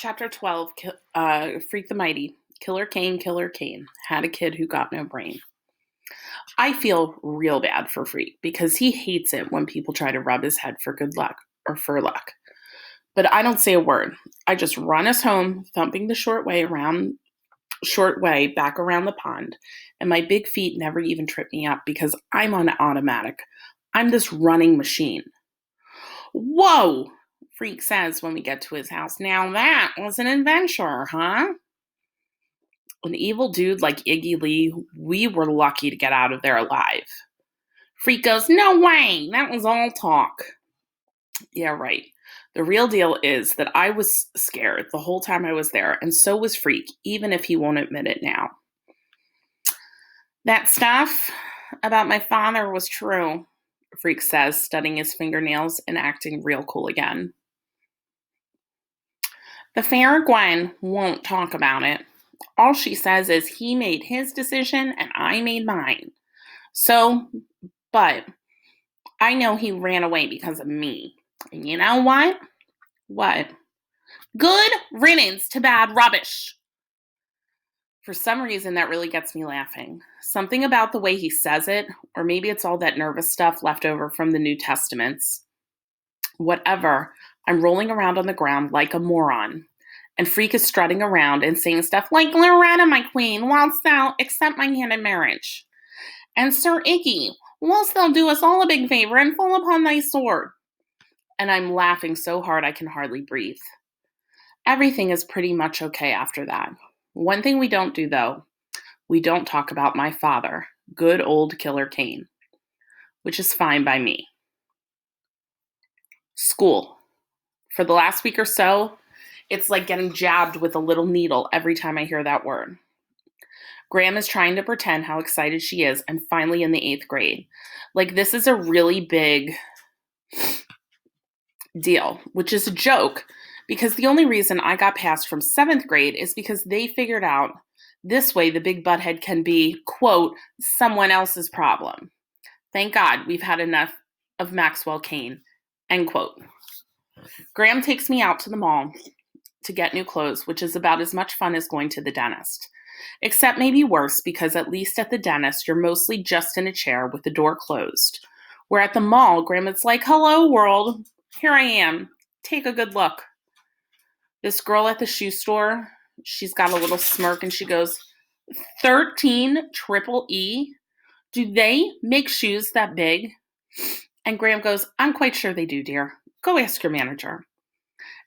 Chapter 12, Freak the Mighty. Killer Kane had a kid who got no brain. I feel real bad for Freak because he hates it when people try to rub his head for good luck or for luck. But I don't say a word. I just run us home, thumping the short way back around the pond, and my big feet never even trip me up because I'm on automatic. I'm this running machine. Whoa! Freak says when we get to his house. Now that was an adventure, huh? An evil dude like Iggy Lee, we were lucky to get out of there alive. Freak goes, no way, that was all talk. Yeah, right. The real deal is that I was scared the whole time I was there, and so was Freak, even if he won't admit it now. That stuff about my father was true, Freak says, studying his fingernails and acting real cool again. The fair Gwen won't talk about it. All she says is he made his decision and I made mine. But I know he ran away because of me. And you know what? What? Good riddance to bad rubbish. For some reason, that really gets me laughing. Something about the way he says it, or maybe it's all that nervous stuff left over from the New Testaments. Whatever, I'm rolling around on the ground like a moron. And Freak is strutting around and saying stuff like, Loretta, my queen, whilst thou accept my hand in marriage. And Sir Iggy, whilst thou do us all a big favor and fall upon thy sword. And I'm laughing so hard I can hardly breathe. Everything is pretty much okay after that. One thing we don't do, though, we don't talk about my father, good old Killer Kane, which is fine by me. School. For the last week or so, it's like getting jabbed with a little needle every time I hear that word. Graham is trying to pretend how excited she is and finally in the 8th grade. Like this is a really big deal, which is a joke because the only reason I got passed from 7th grade is because they figured out this way the big butthead can be, quote, someone else's problem. Thank God we've had enough of Maxwell Kane, end quote. Graham takes me out to the mall to get new clothes, which is about as much fun as going to the dentist. Except maybe worse, because at least at the dentist, you're mostly just in a chair with the door closed. Where at the mall, Grandma's like, hello, world. Here I am. Take a good look. This girl at the shoe store, she's got a little smirk and she goes, 13 triple E? Do they make shoes that big? And Graham goes, I'm quite sure they do, dear. Go ask your manager.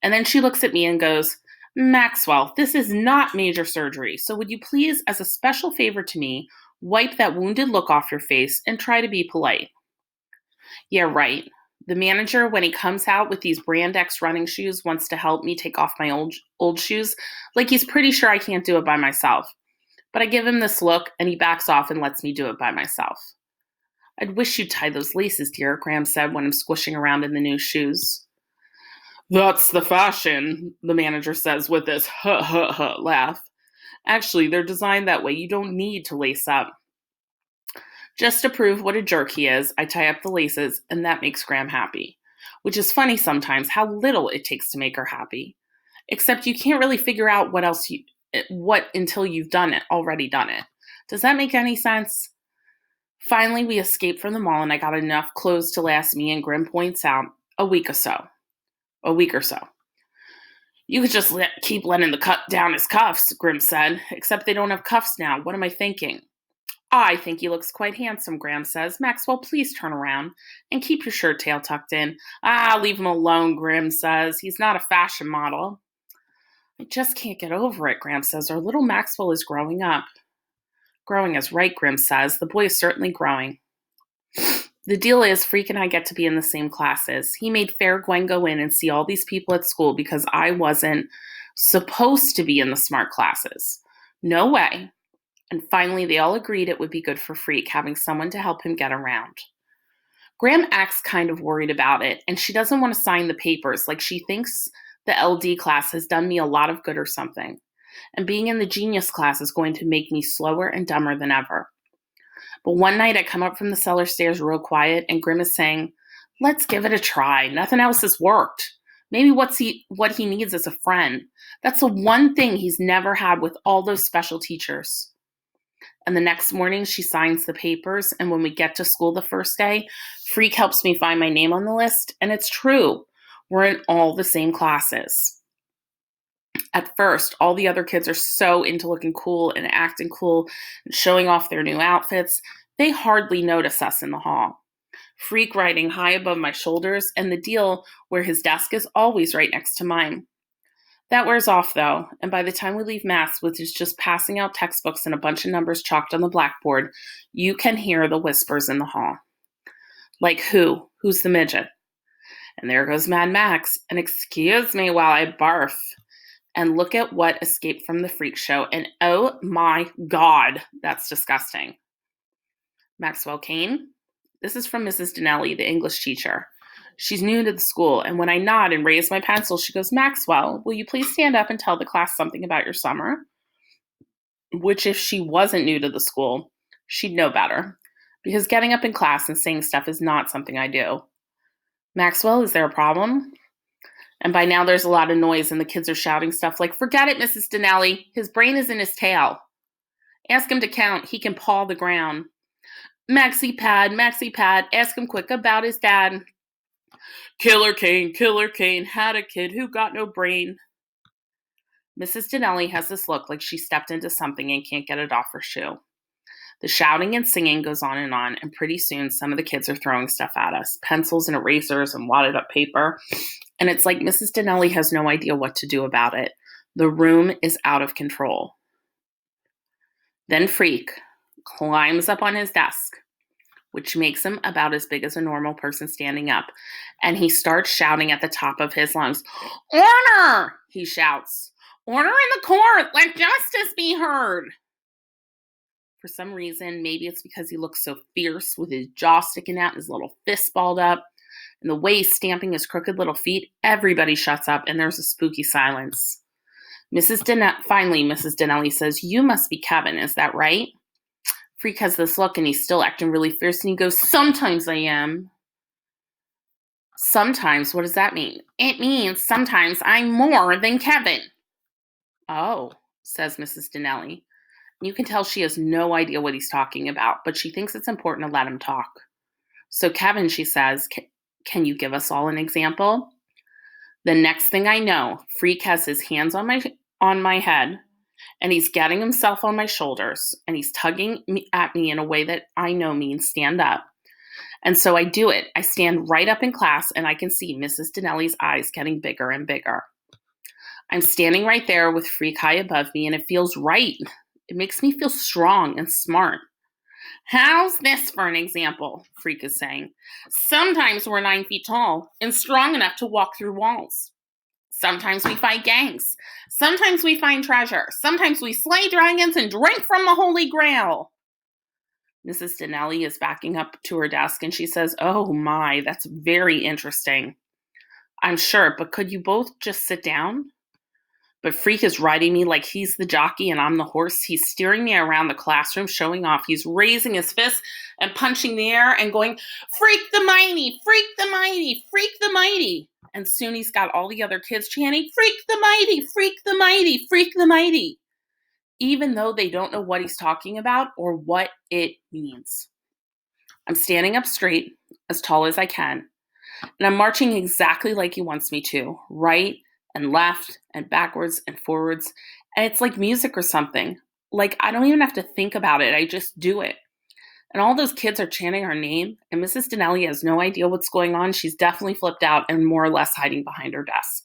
And then she looks at me and goes, Maxwell, this is not major surgery, so would you please, as a special favor to me, wipe that wounded look off your face and try to be polite? Yeah, right. The manager, when he comes out with these Brand X running shoes, wants to help me take off my old shoes, like he's pretty sure I can't do it by myself. But I give him this look, and he backs off and lets me do it by myself. I'd wish you'd tie those laces, dear, Graham said when I'm squishing around in the new shoes. That's the fashion, the manager says with this laugh. Actually, they're designed that way. You don't need to lace up. Just to prove what a jerk he is, I tie up the laces, and that makes Graham happy. Which is funny sometimes how little it takes to make her happy. Except you can't really figure out what until you've already done it. Does that make any sense? Finally, we escaped from the mall, and I got enough clothes to last me, and Grim points out, a week or so. You could just keep letting the cut down his cuffs, Grim said, except they don't have cuffs now. What am I thinking? I think he looks quite handsome, Graham says. Maxwell, please turn around and keep your shirt tail tucked in. Leave him alone, Grim says. He's not a fashion model. I just can't get over it, Graham says. Our little Maxwell is growing up. Growing is right, Grim says. The boy is certainly growing. The deal is, Freak and I get to be in the same classes. He made Fair Gwen go in and see all these people at school because I wasn't supposed to be in the smart classes. No way. And finally, they all agreed it would be good for Freak, having someone to help him get around. Graham acts kind of worried about it, and she doesn't want to sign the papers, like she thinks the LD class has done me a lot of good or something. And being in the genius class is going to make me slower and dumber than ever. But one night I come up from the cellar stairs real quiet, and Grim is saying, let's give it a try. Nothing else has worked. Maybe what he needs is a friend. That's the one thing he's never had with all those special teachers. And the next morning, she signs the papers. And when we get to school the first day, Freak helps me find my name on the list. And it's true. We're in all the same classes. At first, all the other kids are so into looking cool and acting cool and showing off their new outfits, they hardly notice us in the hall. Freak riding high above my shoulders, and the deal where his desk is always right next to mine. That wears off, though, and by the time we leave maths, which is just passing out textbooks and a bunch of numbers chalked on the blackboard, you can hear the whispers in the hall. Like who? Who's the midget? And there goes Mad Max, and excuse me while I barf. And look at what escaped from the freak show, and oh my God, that's disgusting. Maxwell Kane? This is from Mrs. Donnelly, the English teacher. She's new to the school, and when I nod and raise my pencil, she goes, Maxwell, will you please stand up and tell the class something about your summer? Which, if she wasn't new to the school, she'd know better, because getting up in class and saying stuff is not something I do. Maxwell, is there a problem? And by now there's a lot of noise, and the kids are shouting stuff like, forget it, Mrs. Donnelly, his brain is in his tail. Ask him to count, he can paw the ground. Maxie Pad, ask him quick about his dad. Killer Kane, had a kid who got no brain. Mrs. Donnelly has this look like she stepped into something and can't get it off her shoe. The shouting and singing goes on, and pretty soon some of the kids are throwing stuff at us, pencils and erasers and wadded up paper, and it's like Mrs. Donnelly has no idea what to do about it. The room is out of control. Then Freak climbs up on his desk, which makes him about as big as a normal person standing up, and he starts shouting at the top of his lungs. Order! He shouts. Order in the court! Let justice be heard! For some reason, maybe it's because he looks so fierce with his jaw sticking out and his little fist balled up, and the way he's stamping his crooked little feet, everybody shuts up and there's a spooky silence. Finally, Mrs. Donnelly says, you must be Kevin, is that right? Freak has this look and he's still acting really fierce and he goes, sometimes I am. Sometimes? What does that mean? It means sometimes I'm more than Kevin. Oh, says Mrs. Donnelly. You can tell she has no idea what he's talking about, but she thinks it's important to let him talk. So Kevin, she says, can you give us all an example? The next thing I know, Freak has his hands on my head, and he's getting himself on my shoulders, and he's tugging at me in a way that I know means stand up. And so I do it. I stand right up in class, and I can see Mrs. Donnelly's eyes getting bigger and bigger. I'm standing right there with Freak high above me, and it feels right. It makes me feel strong and smart. How's this for an example? Freak is saying. Sometimes we're 9 feet tall and strong enough to walk through walls. Sometimes we fight gangs. Sometimes we find treasure. Sometimes we slay dragons and drink from the Holy Grail. Mrs. Donnelly is backing up to her desk and she says, oh my, that's very interesting. I'm sure, but could you both just sit down? But Freak is riding me like he's the jockey and I'm the horse. He's steering me around the classroom, showing off. He's raising his fist and punching the air and going, Freak the mighty, Freak the mighty, Freak the mighty. And soon he's got all the other kids chanting, Freak the mighty, Freak the mighty, Freak the mighty. Even though they don't know what he's talking about or what it means. I'm standing up straight, as tall as I can, and I'm marching exactly like he wants me to, right and left and backwards and forwards. And it's like music or something. Like I don't even have to think about it. I just do it. And all those kids are chanting our name. And Mrs. Donnelly has no idea what's going on. She's definitely flipped out and more or less hiding behind her desk.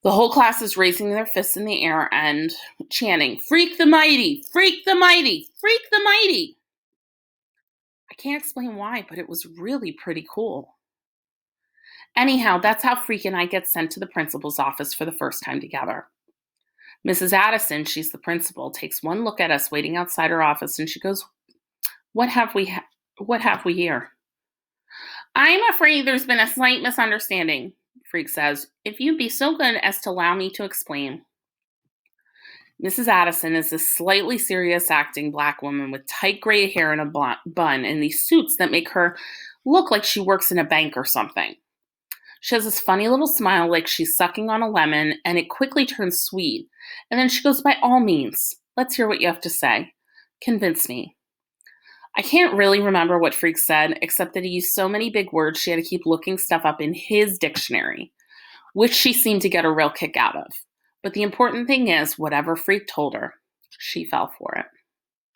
The whole class is raising their fists in the air and chanting, Freak the mighty, Freak the mighty, Freak the mighty. I can't explain why, but it was really pretty cool. Anyhow, that's how Freak and I get sent to the principal's office for the first time together. Mrs. Addison, she's the principal, takes one look at us waiting outside her office and she goes, What have we here? I'm afraid there's been a slight misunderstanding, Freak says. If you'd be so good as to allow me to explain. Mrs. Addison is a slightly serious acting black woman with tight gray hair and a bun and these suits that make her look like she works in a bank or something. She has this funny little smile like she's sucking on a lemon, and it quickly turns sweet. And then she goes, "By all means, let's hear what you have to say. Convince me." I can't really remember what Freak said, except that he used so many big words she had to keep looking stuff up in his dictionary, which she seemed to get a real kick out of. But the important thing is, whatever Freak told her, she fell for it.